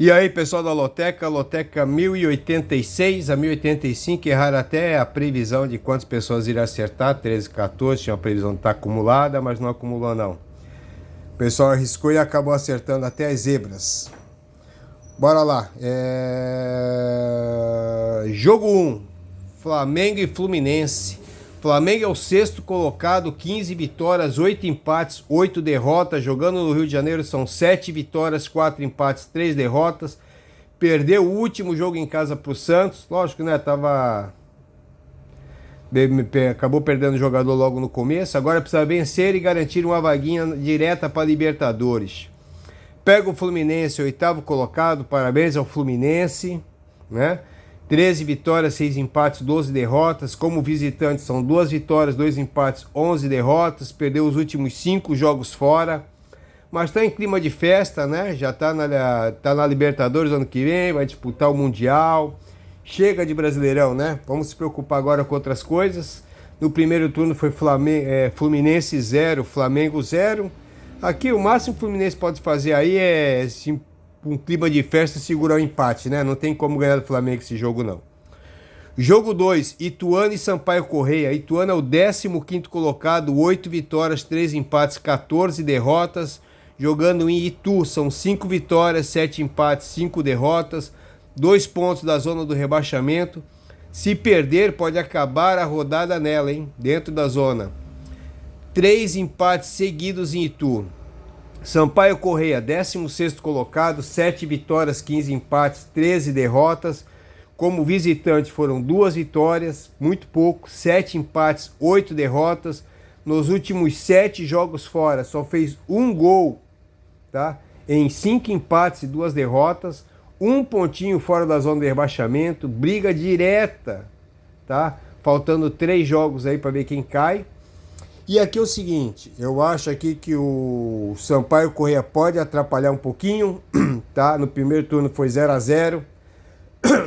E aí, pessoal da Loteca 1086 a 1085, erraram até a previsão de quantas pessoas iriam acertar, 13, 14, tinha uma previsão de estar acumulada, mas não acumulou não. O pessoal arriscou e acabou acertando até as zebras. Bora lá. Jogo 1, Flamengo e Fluminense. Flamengo é o sexto colocado, 15 vitórias, 8 empates, 8 derrotas. Jogando no Rio de Janeiro são 7 vitórias, 4 empates, 3 derrotas. Perdeu o último jogo em casa para o Santos. Lógico, né? Acabou perdendo o jogador logo no começo. Agora precisa vencer e garantir uma vaguinha direta para a Libertadores. Pega o Fluminense, oitavo colocado. Parabéns ao Fluminense, né? 13 vitórias, 6 empates, 12 derrotas. Como visitante são 2 vitórias, 2 empates, 11 derrotas. Perdeu os últimos 5 jogos fora. Mas está em clima de festa, né? Já está na Libertadores ano que vem, vai disputar o Mundial. Chega de Brasileirão, né? Vamos se preocupar agora com outras coisas. No primeiro turno foi Fluminense 0, Flamengo 0. Aqui o máximo que o Fluminense pode fazer aí é um clima de festa, segurar o empate, né? Não tem como ganhar do Flamengo esse jogo, não. Jogo 2, Ituano e Sampaio Corrêa. Ituano é o 15º colocado, 8 vitórias, 3 empates, 14 derrotas. Jogando em Itu, são 5 vitórias, 7 empates, 5 derrotas. 2 pontos da zona do rebaixamento. Se perder, pode acabar a rodada nela, hein? Dentro da zona. 3 empates seguidos em Itu. Sampaio Corrêa, 16º colocado, 7 vitórias, 15 empates, 13 derrotas. Como visitante foram 2 vitórias, muito pouco, 7 empates, 8 derrotas. Nos últimos 7 jogos fora, só fez 1 gol, tá? Em 5 empates e 2 derrotas. 1 pontinho fora da zona de rebaixamento, briga direta, tá? Faltando 3 jogos aí para ver quem cai. E aqui é o seguinte, eu acho aqui que o Sampaio Corrêa pode atrapalhar um pouquinho, tá? No primeiro turno foi 0-0,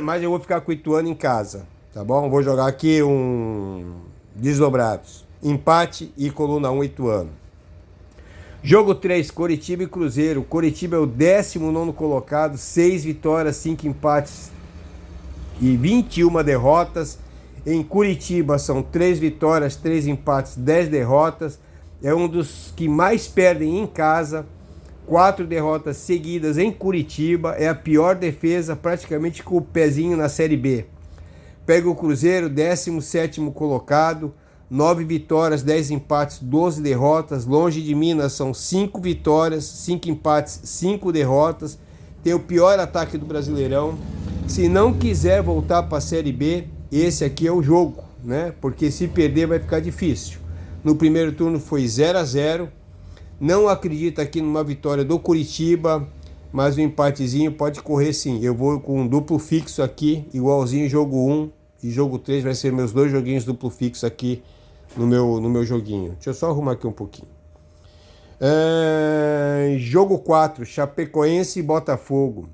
mas eu vou ficar com o Ituano em casa, tá bom? Vou jogar aqui desdobrados, empate e coluna 1 Ituano. Jogo 3, Coritiba e Cruzeiro. Coritiba é o 19º colocado, 6 vitórias, 5 empates e 21 derrotas. Em Curitiba são 3 vitórias, 3 empates, 10 derrotas. É um dos que mais perdem em casa. 4 derrotas seguidas em Curitiba. É a pior defesa, praticamente com o pezinho na Série B. Pega o Cruzeiro, 17º colocado. 9 vitórias, 10 empates, 12 derrotas. Longe de Minas são 5 vitórias, 5 empates, 5 derrotas. Tem o pior ataque do Brasileirão. Se não quiser voltar para a Série B, esse aqui é o jogo, né? Porque se perder vai ficar difícil. No primeiro turno foi 0-0. Não acredito aqui numa vitória do Curitiba, mas o empatezinho pode correr sim. Eu vou com um duplo fixo aqui, igualzinho jogo 1 e jogo 3 vai ser meus 2 joguinhos duplo fixo aqui no meu joguinho. Deixa eu só arrumar aqui um pouquinho. Jogo 4, Chapecoense e Botafogo.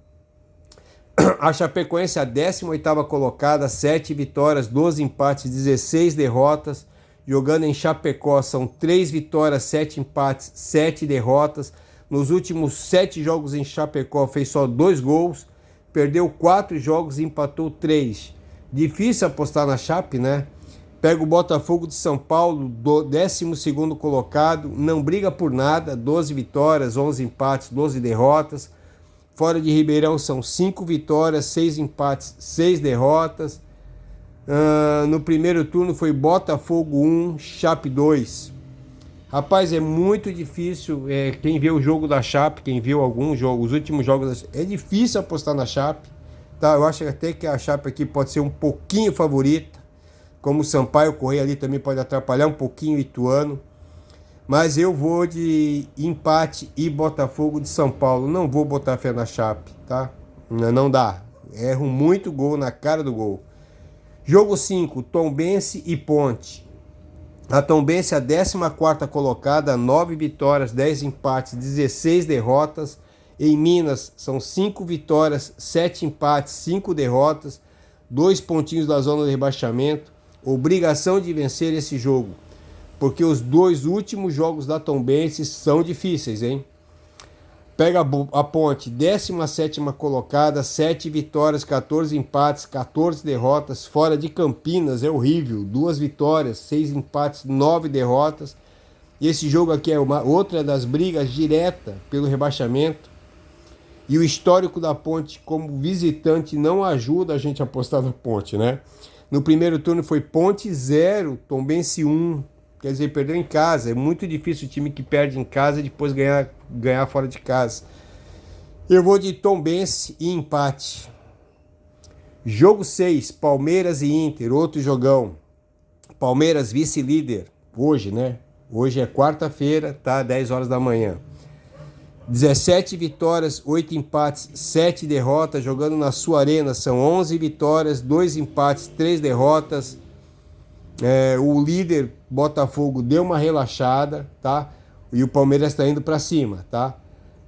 A Chapecoense é a 18ª colocada, 7 vitórias, 12 empates, 16 derrotas. Jogando em Chapecó são 3 vitórias, 7 empates, 7 derrotas. Nos últimos 7 jogos em Chapecó fez só 2 gols. Perdeu 4 jogos e empatou 3. Difícil apostar na Chape, né? Pega o Botafogo de São Paulo, 12º colocado. Não briga por nada, 12 vitórias, 11 empates, 12 derrotas. Fora de Ribeirão são 5 vitórias, 6 empates, 6 derrotas. No primeiro turno foi Botafogo 1, Chape 2. Rapaz, é muito difícil. Quem vê o jogo da Chape, quem viu algum jogo, os últimos jogos, é difícil apostar na Chape. Tá? Eu acho até que a Chape aqui pode ser um pouquinho favorita. Como o Sampaio Corrêa ali também pode atrapalhar um pouquinho o Ituano. Mas eu vou de empate e Botafogo de São Paulo. Não vou botar fé na Chape, tá? Não dá. Erro muito gol na cara do gol. Jogo 5, Tombense e Ponte. A Tombense é a 14ª colocada, 9 vitórias, 10 empates, 16 derrotas. Em Minas são 5 vitórias, 7 empates, 5 derrotas. 2 pontinhos da zona de rebaixamento. Obrigação de vencer esse jogo, porque os 2 últimos jogos da Tombense são difíceis, hein? Pega a Ponte, 17ª colocada, 7 vitórias, 14 empates, 14 derrotas, fora de Campinas, é horrível. 2 vitórias, 6 empates, 9 derrotas. E esse jogo aqui é outra das brigas direta pelo rebaixamento. E o histórico da Ponte como visitante não ajuda a gente a apostar na Ponte, né? No primeiro turno foi Ponte 0, Tombense 1. Quer dizer, perdeu em casa. É muito difícil o time que perde em casa depois ganhar fora de casa. Eu vou de Tombense e empate. Jogo 6, Palmeiras e Inter, outro jogão. Palmeiras vice-líder, hoje, né? Hoje é quarta-feira, tá? 10 horas da manhã. 17 vitórias, 8 empates, 7 derrotas, jogando na sua arena. São 11 vitórias, 2 empates, 3 derrotas. O líder, Botafogo, deu uma relaxada, tá? E o Palmeiras está indo para cima, tá?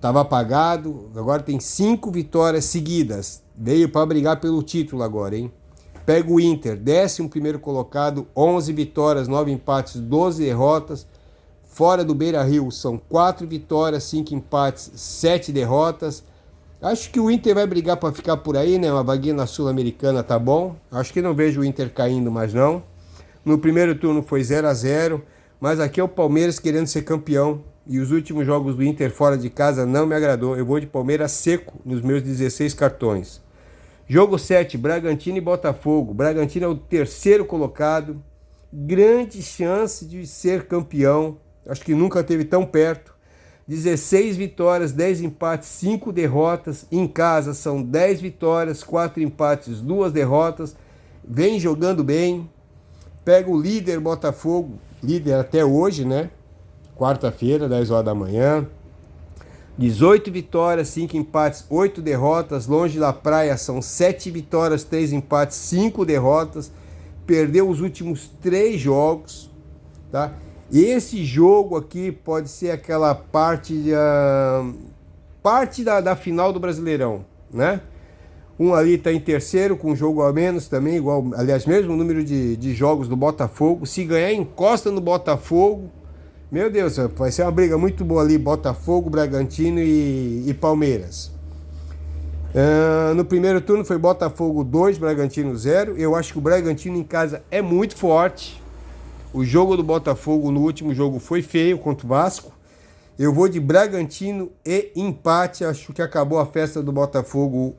Tava apagado, agora tem 5 vitórias seguidas. Veio para brigar pelo título agora, hein? Pega o Inter, 11º colocado, 11 vitórias, 9 empates, 12 derrotas. Fora do Beira-Rio, são 4 vitórias, 5 empates, 7 derrotas. Acho que o Inter vai brigar para ficar por aí, né? Uma vaguinha na Sul-Americana tá bom. Acho que não vejo o Inter caindo mais não. No primeiro turno foi 0-0, mas aqui é o Palmeiras querendo ser campeão. E os últimos jogos do Inter fora de casa não me agradou. Eu vou de Palmeiras seco nos meus 16 cartões. Jogo 7, Bragantino e Botafogo. Bragantino é o 3º colocado. Grande chance de ser campeão. Acho que nunca esteve tão perto. 16 vitórias, 10 empates, 5 derrotas. Em casa são 10 vitórias, 4 empates, 2 derrotas. Vem jogando bem. Pega o líder Botafogo. Líder até hoje, né? Quarta-feira, 10 horas da manhã. 18 vitórias, 5 empates, 8 derrotas. Longe da praia são 7 vitórias, 3 empates, 5 derrotas. Perdeu os últimos 3 jogos, tá? E esse jogo aqui pode ser aquela parte da final do Brasileirão, né? Um ali está em terceiro com um jogo a menos também, igual, aliás, mesmo número de jogos do Botafogo. Se ganhar, encosta no Botafogo. Meu Deus, vai ser uma briga muito boa ali, Botafogo, Bragantino e Palmeiras. No primeiro turno foi Botafogo 2, Bragantino 0. Eu acho que o Bragantino em casa é muito forte. O jogo do Botafogo no último jogo foi feio contra o Vasco. Eu vou de Bragantino e empate. Acho que acabou a festa do Botafogo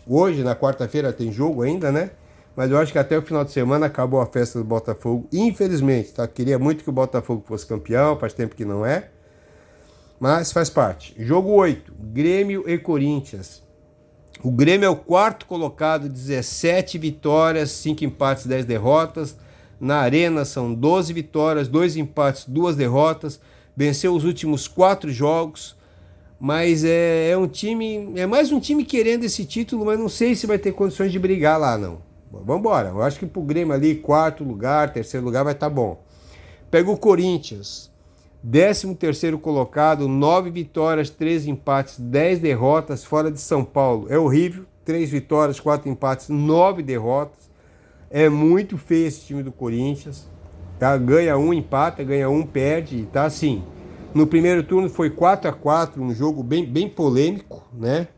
hoje, na quarta-feira tem jogo ainda, né? Mas eu acho que até o final de semana acabou a festa do Botafogo. Infelizmente, tá? Queria muito que o Botafogo fosse campeão, faz tempo que não é. Mas faz parte. Jogo 8, Grêmio e Corinthians. O Grêmio é o 4º colocado, 17 vitórias, 5 empates, 10 derrotas. Na Arena são 12 vitórias, 2 empates, 2 derrotas. Venceu os últimos 4 jogos. Mas é mais um time querendo esse título, mas não sei se vai ter condições de brigar lá, não. Vamos embora. Eu acho que pro Grêmio ali, 4º lugar, 3º lugar vai estar bom. Pega o Corinthians, 13º colocado, 9 vitórias, 3 empates, 10 derrotas, fora de São Paulo. É horrível, 3 vitórias, 4 empates, 9 derrotas. É muito feio esse time do Corinthians. Tá? Ganha um, empata, ganha um, perde, tá assim. No primeiro turno foi 4-4, um jogo bem polêmico, né?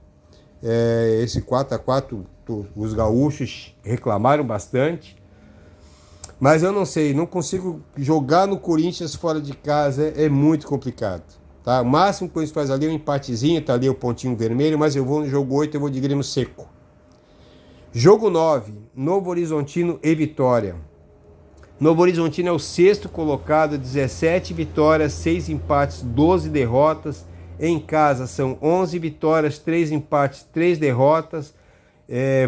Esse 4-4, os gaúchos reclamaram bastante. Mas eu não sei, não consigo jogar no Corinthians fora de casa, é muito complicado. Tá? O máximo que eles fazem ali é um empatezinho, tá ali o pontinho vermelho, mas eu vou no jogo 8, eu vou de Grêmio seco. Jogo 9, Novo Horizontino e Vitória. Novo Horizontino é o 6º colocado, 17 vitórias, 6 empates, 12 derrotas. Em casa são 11 vitórias, 3 empates, 3 derrotas.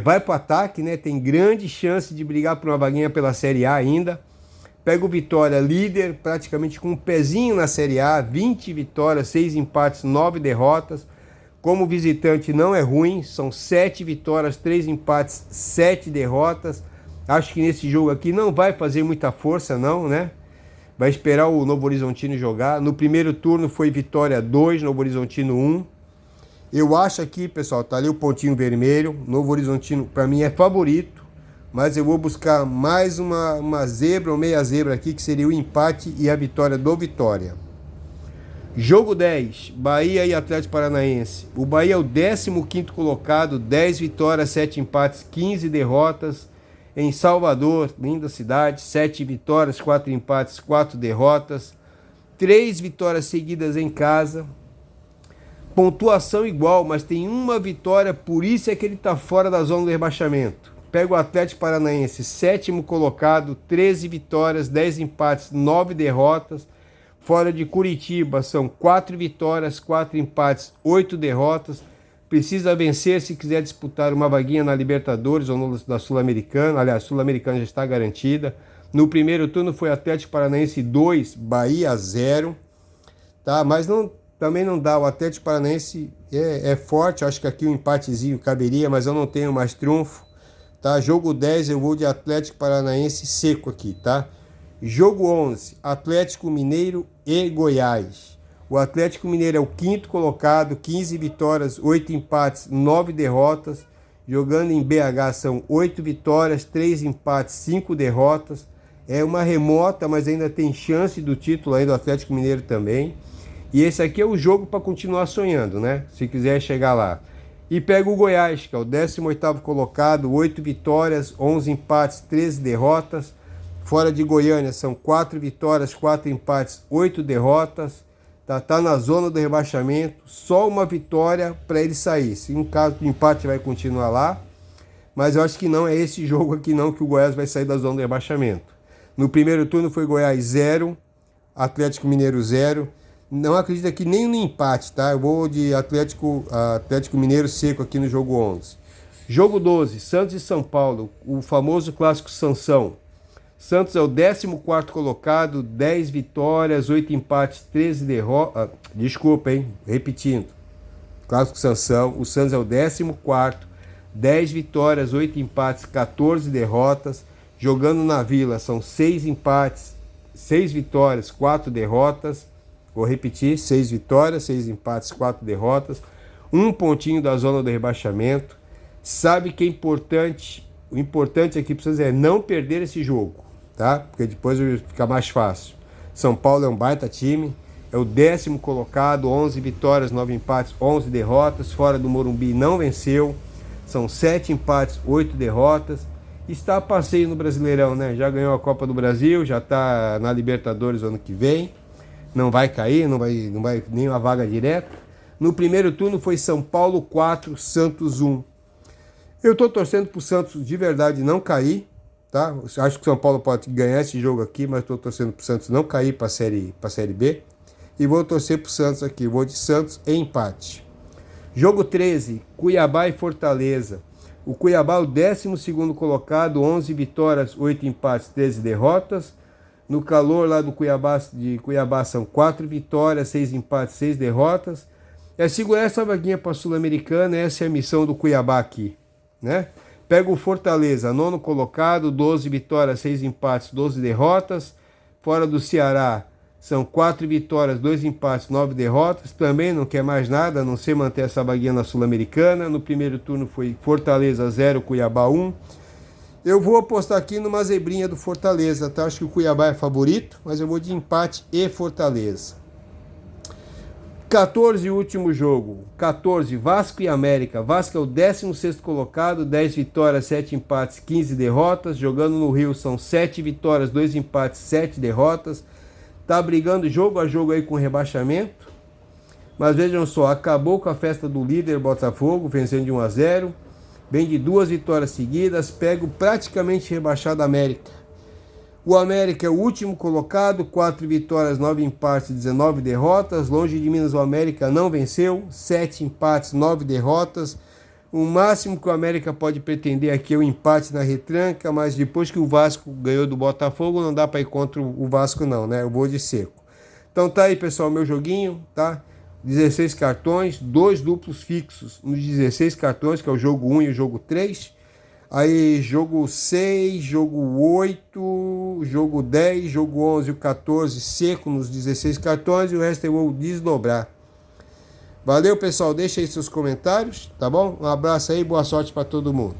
Vai para o ataque, né? Tem grande chance de brigar por uma vaguinha pela Série A ainda. Pega o Vitória, líder, praticamente com um pezinho na Série A, 20 vitórias, 6 empates, 9 derrotas. Como visitante não é ruim, são 7 vitórias, 3 empates, 7 derrotas. Acho que nesse jogo aqui não vai fazer muita força não, né? Vai esperar o Novo Horizontino jogar. No primeiro turno foi Vitória 2, Novo Horizontino 1. Eu acho aqui, pessoal, tá ali o pontinho vermelho. Novo Horizontino, para mim, é favorito. Mas eu vou buscar mais uma zebra ou meia zebra aqui, que seria o empate e a vitória do Vitória. Jogo 10, Bahia e Atlético Paranaense. O Bahia é o 15º colocado, 10 vitórias, 7 empates, 15 derrotas. Em Salvador, linda cidade, 7 vitórias, 4 empates, 4 derrotas. 3 vitórias seguidas em casa. Pontuação igual, mas tem uma vitória, por isso é que ele está fora da zona do rebaixamento. Pega o Atlético Paranaense, 7º colocado, 13 vitórias, 10 empates, 9 derrotas. Fora de Curitiba, são 4 vitórias, 4 empates, 8 derrotas. Precisa vencer se quiser disputar uma vaguinha na Libertadores ou na Sul-Americana. Aliás, a Sul-Americana já está garantida. No primeiro turno foi Atlético Paranaense 2, Bahia 0. Tá? Mas também não dá. O Atlético Paranaense é forte. Acho que aqui um empatezinho caberia, mas eu não tenho mais trunfo. Tá? Jogo 10 eu vou de Atlético Paranaense seco aqui. Tá? Jogo 11, Atlético Mineiro e Goiás. O Atlético Mineiro é o 5º colocado, 15 vitórias, 8 empates, 9 derrotas. Jogando em BH são 8 vitórias, 3 empates, 5 derrotas. É uma remota, mas ainda tem chance do título aí do Atlético Mineiro também. E esse aqui é o jogo para continuar sonhando, né? Se quiser chegar lá. E pega o Goiás, que é o 18º colocado, 8 vitórias, 11 empates, 13 derrotas. Fora de Goiânia são 4 vitórias, 4 empates, 8 derrotas. Tá na zona do rebaixamento, só uma vitória para ele sair. Se em caso de empate vai continuar lá, mas eu acho que não é esse jogo aqui não que o Goiás vai sair da zona do rebaixamento. No primeiro turno foi Goiás 0, Atlético Mineiro 0. Não acredito aqui nem no empate, tá? Eu vou de Atlético Mineiro seco aqui no jogo 11. Jogo 12, Santos e São Paulo, o famoso clássico Sansão. Santos é o 14º colocado, 10 vitórias, 8 empates, 13 derrotas. Desculpa, hein? Repetindo. Clássico Sansão. O Santos é o 14º, 10 vitórias, 8 empates, 14 derrotas. Jogando na Vila são 6 empates, 6 vitórias, 4 derrotas. Vou repetir, 6 vitórias, 6 empates, 4 derrotas. Um pontinho da zona do rebaixamento. Sabe que é importante. O importante aqui para vocês é não perder esse jogo. Tá? Porque depois fica mais fácil. São Paulo é um baita time, é o 10º colocado, 11 vitórias, 9 empates, 11 derrotas, fora do Morumbi não venceu, são 7 empates, 8 derrotas, está a passeio no Brasileirão, né? Já ganhou a Copa do Brasil, já está na Libertadores ano que vem, não vai cair, não vai nem uma vaga direta. No primeiro turno foi São Paulo 4, Santos 1. Eu estou torcendo para o Santos de verdade não cair. Tá? Acho que o São Paulo pode ganhar esse jogo aqui, mas estou torcendo para o Santos não cair para a série B. E vou torcer para o Santos aqui. Vou de Santos em empate. Jogo 13, Cuiabá e Fortaleza. O Cuiabá, o 12º colocado, 11 vitórias, 8 empates, 13 derrotas. No calor lá do Cuiabá são 4 vitórias, 6 empates, 6 derrotas. É segurar essa vaguinha para a Sul-Americana, essa é a missão do Cuiabá aqui, né? Pega o Fortaleza, 9º colocado, 12 vitórias, 6 empates, 12 derrotas. Fora do Ceará, são 4 vitórias, 2 empates, 9 derrotas. Também não quer mais nada, a não ser manter essa vaguinha na Sul-Americana. No primeiro turno foi Fortaleza 0, Cuiabá 1. Eu vou apostar aqui numa zebrinha do Fortaleza, tá? Acho que o Cuiabá é favorito, mas eu vou de empate e Fortaleza. 14, último jogo. 14, Vasco e América. Vasco é o 16º colocado, 10 vitórias, 7 empates, 15 derrotas. Jogando no Rio são 7 vitórias, 2 empates, 7 derrotas. Tá brigando jogo a jogo aí com rebaixamento. Mas vejam só, acabou com a festa do líder Botafogo, vencendo de 1-0. Vem de 2 vitórias seguidas, pega o praticamente rebaixado América. O América é o último colocado, 4 vitórias, 9 empates, 19 derrotas. Longe de Minas, o América não venceu, 7 empates, 9 derrotas. O máximo que o América pode pretender aqui é o empate na retranca, mas depois que o Vasco ganhou do Botafogo, não dá para ir contra o Vasco não, né? Eu vou de seco. Então tá aí, pessoal, meu joguinho, tá? 16 cartões, 2 duplos fixos nos 16 cartões, que é o jogo 1 e o jogo 3. Aí jogo 6, jogo 8, jogo 10, jogo 11 e o 14 seco nos 16 cartões e o resto eu vou desdobrar. Valeu, pessoal, deixa aí seus comentários, tá bom? Um abraço aí, boa sorte para todo mundo.